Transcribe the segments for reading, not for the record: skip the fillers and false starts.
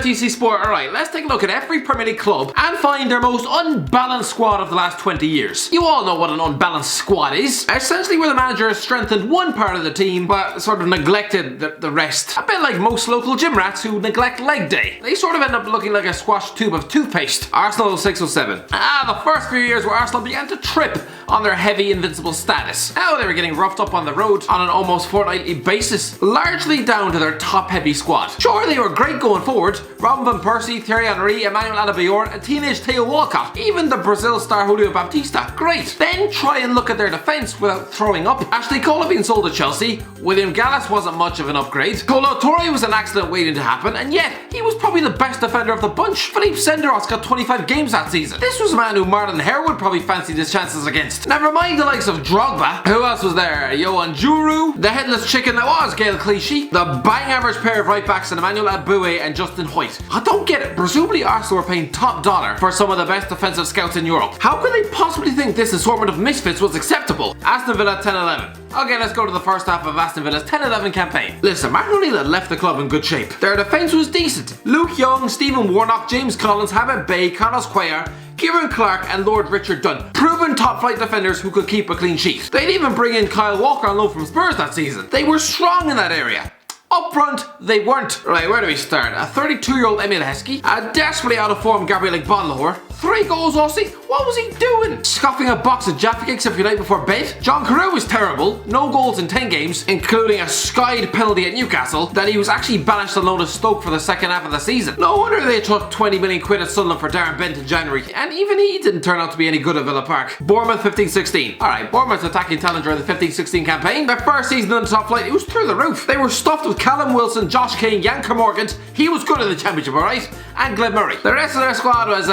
HITC Sport. Alright, let's take a look at every Premier League club and find their most unbalanced squad of the last 20 years. You all know what an unbalanced squad is. Essentially where the manager has strengthened one part of the team but sort of neglected the rest. A bit like most local gym rats who neglect leg day. They sort of end up looking like a squashed tube of toothpaste. Arsenal 06-07. The first few years where Arsenal began to trip on their heavy invincible status. Now they were getting roughed up on the road on an almost fortnightly basis, largely down to their top heavy squad. Sure, they were great going forward. Robin van Persie, Thierry Henry, Emmanuel Adebayor, and teenage Theo Walcott. Even the Brazil star Julio Baptista. Great. Then try and look at their defence without throwing up. Ashley Cole had been sold to Chelsea. William Gallas wasn't much of an upgrade. Kolo Toure was an accident waiting to happen, and yet he was probably the best defender of the bunch. Philippe Senderos got 25 games that season. This was a man who Martin Harewood probably fancied his chances against. Never mind the likes of Drogba. Who else was there? Johan Juru, the headless chicken that was Gael Clichy, the bang average pair of right backs in Emmanuel Aboué and Justin Hoyt. I don't get it. Presumably Arsenal were paying top dollar for some of the best defensive scouts in Europe. How could they possibly think this assortment of misfits was acceptable? Aston Villa 10-11. Okay, let's go to the first half of Aston Villa's 10-11 campaign. Listen, Martin O'Neill had left the club in good shape. Their defence was decent. Luke Young, Stephen Warnock, James Collins, Hamid Bey, Carlos Cuellar, Kieran Clark and Lord Richard Dunn. Proven top flight defenders who could keep a clean sheet. They'd even bring in Kyle Walker on loan from Spurs that season. They were strong in that area. Up front, they weren't. Right, where do we start? A 32-year-old Emil Heskey, a desperately out of form Gabriel Igbonlahor, 3 goals Aussie. What was he doing? Scoffing a box of Jaffa cakes every night before bed? John Carew was terrible. No goals in 10 games, including a skied penalty at Newcastle that he was actually banished on loan to Stoke for the second half of the season. No wonder they took 20 million quid at Sunderland for Darren Bent in January, and even he didn't turn out to be any good at Villa Park. Bournemouth 15-16. Alright, Bournemouth's attacking talent during the 15-16 campaign. Their first season in the top flight, it was through the roof. They were stuffed with Callum Wilson, Josh King, Jan Kermorgant, he was good in the championship, alright, and Glenn Murray. The rest of their squad was,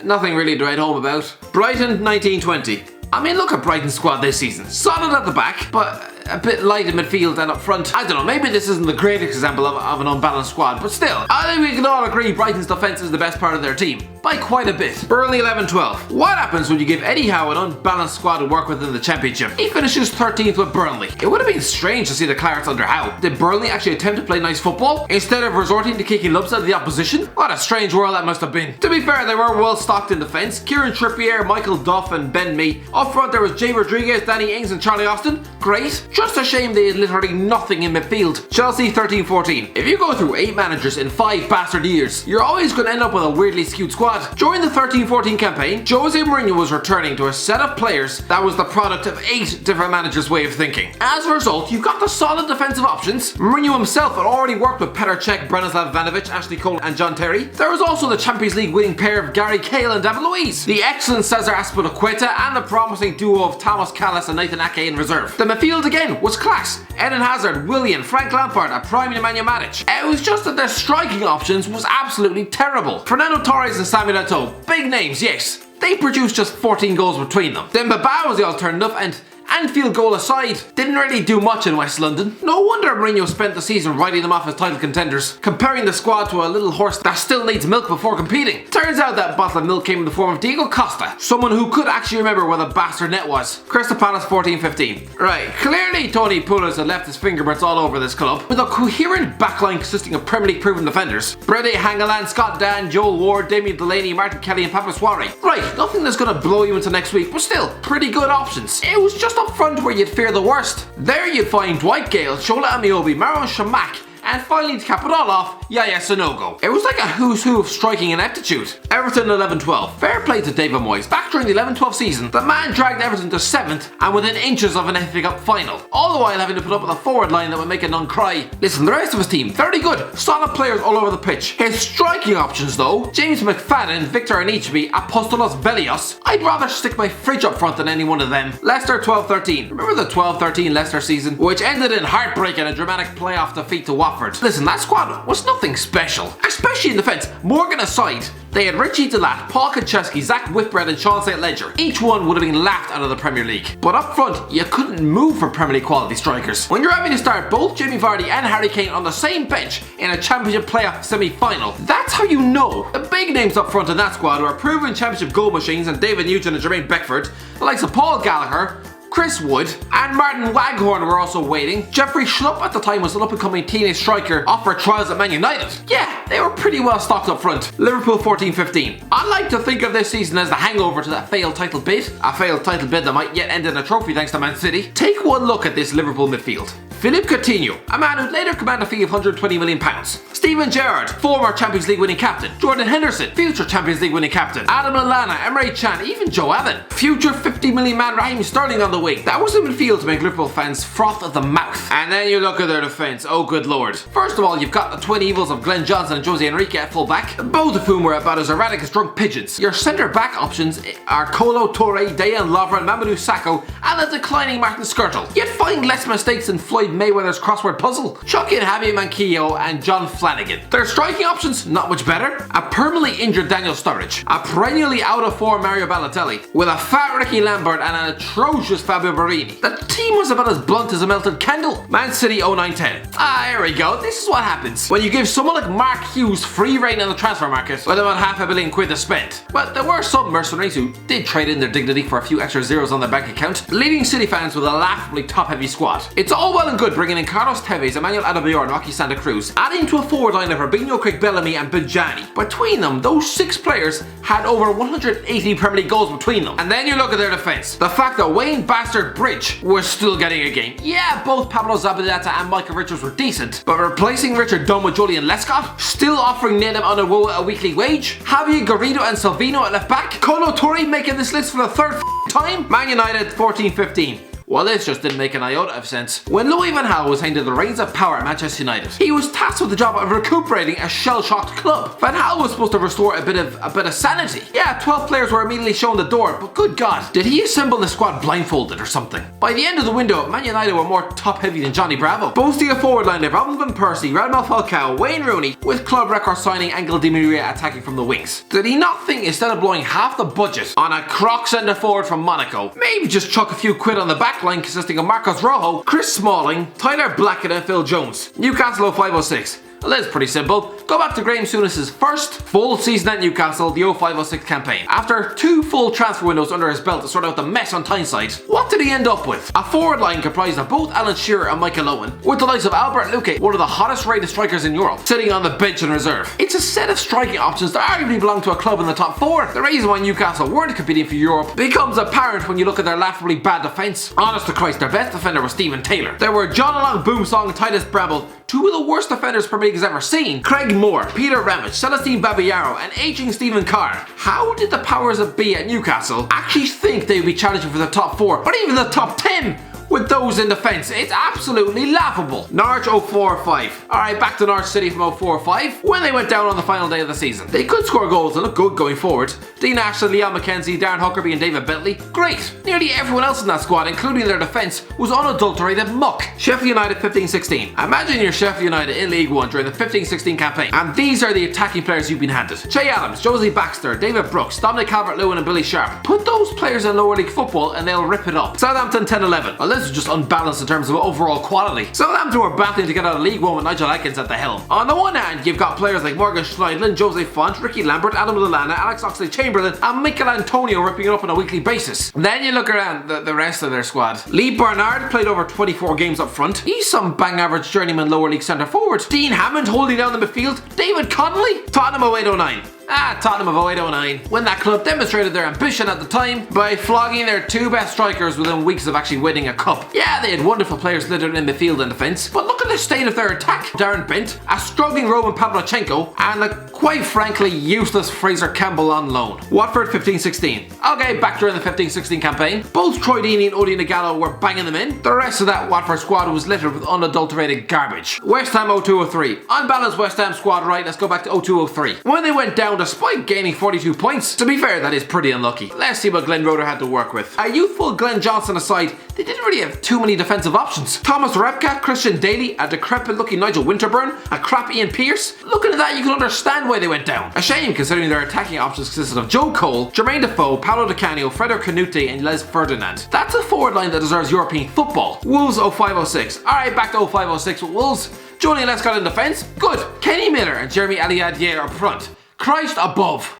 nothing really to write home about. Brighton 19-20. I mean, look at Brighton's squad this season. Solid at the back, but a bit light in midfield and up front. I don't know, maybe this isn't the greatest example of an unbalanced squad, but still, I think we can all agree Brighton's defence is the best part of their team. By quite a bit. Burnley 11-12. What happens when you give Eddie Howe an unbalanced squad to work with in the championship? He finishes 13th with Burnley. It would have been strange to see the Clarets under Howe. Did Burnley actually attempt to play nice football instead of resorting to kicking lumps out of the opposition? What a strange world that must have been. To be fair, they were well stocked in defence. Kieran Trippier, Michael Duff and Ben Mee. Up front there was Jay Rodriguez, Danny Ings and Charlie Austin. Great. Just a shame they had literally nothing in midfield. Chelsea 13-14. If you go through 8 managers in 5 bastard years, you're always going to end up with a weirdly skewed squad. During the 13-14 campaign, Jose Mourinho was returning to a set of players that was the product of 8 different managers' way of thinking. As a result, you got the solid defensive options. Mourinho himself had already worked with Petr Cech, Branislav Ivanovic, Ashley Cole and John Terry. There was also the Champions League winning pair of Gary Cahill and David Luiz, the excellent Cesar Azpilicueta and the promising duo of Thomas Callas and Nathan Ake in reserve. The midfield again was class. Eden Hazard, Willian, Frank Lampard, a prime Nemanja Matic. It was just that their striking options was absolutely terrible. Fernando Torres and Samuel Eto'o, big names, yes. They produced just 14 goals between them. Then Baba was the alternative, and Anfield goal aside, didn't really do much in West London. No wonder Mourinho spent the season writing them off as title contenders, comparing the squad to a little horse that still needs milk before competing. Turns out that bottle of milk came in the form of Diego Costa, someone who could actually remember where the bastard net was. Crystal Palace 14-15. Right, clearly Tony Pulis had left his fingerprints all over this club, with a coherent backline consisting of Premier League proven defenders. Brede Hangeland, Scott Dan, Joel Ward, Damien Delaney, Martin Kelly and Papa Soiree. Right, nothing that's gonna blow you into next week, but still, pretty good options. It was just up front where you'd fear the worst. There you'd find Dwight Gale, Shola Amiobi, Marouane Chamakh, and finally to cap it all off, Yaya Sanogo. It was like a who's who of striking ineptitude. Everton 11-12. Fair play to David Moyes. Back during the 11-12 season, the man dragged Everton to 7th and within inches of an FA Cup final, all the while having to put up with a forward line that would make a nun cry. Listen, the rest of his team, very good, solid players all over the pitch. His striking options though, James McFadden, Victor Anichebe, Apostolos Bellios, I'd rather stick my fridge up front than any one of them. Leicester 12-13. Remember the 12-13 Leicester season, which ended in heartbreak and a dramatic playoff defeat to Watford? Listen, that squad was nothing special, especially in defence. Morgan aside, they had Richie Delat, Paul Konchesky, Zach Whitbread and Sean St. Ledger. Each one would have been laughed out of the Premier League. But up front, you couldn't move for Premier League quality strikers. When you're having to start both Jamie Vardy and Harry Kane on the same bench in a championship playoff semi-final, that's how you know. The big names up front in that squad were proven championship goal machines and David Nugent and Jermaine Beckford, the likes of Paul Gallagher, Chris Wood and Martin Waghorn were also waiting. Jeffrey Schlupp at the time was an up-and-coming teenage striker offered trials at Man United. Yeah, they were pretty well stocked up front. Liverpool 14-15. I like to think of this season as the hangover to that failed title bid. A failed title bid that might yet end in a trophy thanks to Man City. Take one look at this Liverpool midfield. Philippe Coutinho, a man who'd later command a fee of £120 million. Steven Gerrard, former Champions League winning captain. Jordan Henderson, future Champions League winning captain. Adam Lallana, Emre Can, even Joe Allen. Future £50 million man Raheem Sterling on the wing. That was a midfield to make Liverpool fans froth at the mouth. And then you look at their defence, oh good lord. First of all, you've got the twin evils of Glenn Johnson and Jose Enrique at full back, both of whom were about as erratic as drunk pigeons. Your centre back options are Kolo Touré, Dejan Lovren, Mamadou Sakho, and a declining Martin Skrtel. Yet find less mistakes than Floyd Mayweather's crossword puzzle. Chuck in Javier Manquillo and John Flanagan. Their striking options, not much better. A permanently injured Daniel Sturridge, a perennially out of form Mario Balotelli, with a fat Ricky Lambert and an atrocious Fabio Borini. The team was about as blunt as a melted candle. Man City 09-10. Here we go. This is what happens when you give someone like Mark Hughes free reign in the transfer market with about £500 million to spend. But there were some mercenaries who did trade in their dignity for a few extra zeros on their bank account, leaving City fans with a laughably top-heavy squad. It's all well and good bringing in Carlos Tevez, Emmanuel Adebayor and Rocky Santa Cruz, adding to a forward line of Robinho, Craig Bellamy and Benjani. Between them, those 6 players had over 180 Premier League goals between them. And then you look at their defence. The fact that Wayne Bastard Bridge was still getting a game. Yeah, both Pablo Zabaleta and Michael Richards were decent, but replacing Richard Dunn with Julian Lescott, still offering Nedum Onuoha a weekly wage, Javier Garrido and Salvino at left back, Kolo Touré making this list for the third time, Man United 14-15. Well, this just didn't make an iota of sense. When Louis van Gaal was handed the reins of power at Manchester United, he was tasked with the job of recuperating a shell-shocked club. Van Gaal was supposed to restore a bit of sanity. Yeah, 12 players were immediately shown the door, but good God, did he assemble the squad blindfolded or something? By the end of the window, Man United were more top-heavy than Johnny Bravo, boasting a forward line of Robin van Persie, Radamel Falcao, Wayne Rooney, with club record signing Angel Di Maria attacking from the wings. Did he not think instead of blowing half the budget on a croc centre forward from Monaco, maybe just chuck a few quid on the back line consisting of Marcos Rojo, Chris Smalling, Tyler Blackett and Phil Jones. Newcastle 0506. Well, that's pretty simple. Go back to Graham Souness's first full season at Newcastle, the 0506 campaign. After 2 full transfer windows under his belt to sort out the mess on Tyneside, what did he end up with? A forward line comprised of both Alan Shearer and Michael Owen, with the likes of Albert Luque, one of the hottest rated strikers in Europe, sitting on the bench in reserve. It's a set of striking options that arguably belong to a club in the top 4. The reason why Newcastle weren't competing for Europe becomes apparent when you look at their laughably bad defence. Honest to Christ, their best defender was Stephen Taylor. There were John Along Boomsong and Titus Bramble, 2 of the worst defenders Premier League has ever seen. Craig Moore, Peter Ramage, Celestine Babayaro and aging Stephen Carr. How did the powers that be at Newcastle actually think they would be challenging for the top 4 or even the top 10? With those in defence, it's absolutely laughable. Norwich 04-5. Alright, back to Norwich City from 04-5 when they went down on the final day of the season. They could score goals and look good going forward. Dean Ashton, Leon McKenzie, Darren Huckerby and David Bentley. Great. Nearly everyone else in that squad, including their defence, was unadulterated muck. Sheffield United 15-16. Imagine you're Sheffield United in League 1 during the 15-16 campaign, and these are the attacking players you've been handed. Che Adams, Josie Baxter, David Brooks, Dominic Calvert-Lewin and Billy Sharp. Put those players in lower league football and they'll rip it up. Southampton 10-11. Well, this is just unbalanced in terms of overall quality. Southampton were battling to get out of League 1 with Nigel Atkins at the helm. On the one hand, you've got players like Morgan Schneidlin, Jose Font, Ricky Lambert, Adam Lallana, Alex Oxlade-Chamberlain and Mikel Antonio ripping it up on a weekly basis. Then you look around the rest of their squad. Lee Bernard played over 24 games up front. He's some bang average journeyman lower league centre forward. Dean Hammond holding down the midfield. David Connolly, Tottenham 08-09. Tottenham of 08-09, when that club demonstrated their ambition at the time by flogging their 2 best strikers within weeks of actually winning a cup. Yeah, they had wonderful players littered in midfield and defence, but look at the state of their attack. Darren Bent, a struggling Roman Pavlyuchenko, and a quite frankly useless Fraser Campbell on loan. Watford 15-16. Okay, back during the 15-16 campaign, both Troy Deeney and Odi Nagalo were banging them in. The rest of that Watford squad was littered with unadulterated garbage. West Ham 02-03. Unbalanced West Ham squad, right, let's go back to 02-03. When they went down despite gaining 42 points. To be fair, that is pretty unlucky. Let's see what Glenn Roeder had to work with. A youthful Glenn Johnson aside, they didn't really have too many defensive options. Thomas Repka, Christian Daly, a decrepit looking Nigel Winterburn, a crap Ian Pearce. Looking at that, you can understand why they went down. A shame considering their attacking options consisted of Joe Cole, Jermaine Defoe, Paolo Di Canio, Frederic Canute and Les Ferdinand. That's a forward line that deserves European football. Wolves 05-06. Alright, back to 05-06 with Wolves. Julian Lescott in defence. Good. Kenny Miller and Jeremy Aliadier up front. Christ above.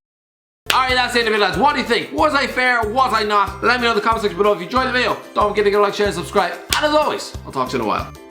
Alright, that's the end of it, lads. What do you think? Was I fair? Was I not? Let me know in the comment section below. If you enjoyed the video, don't forget to give a like, share, and subscribe. And as always, I'll talk to you in a while.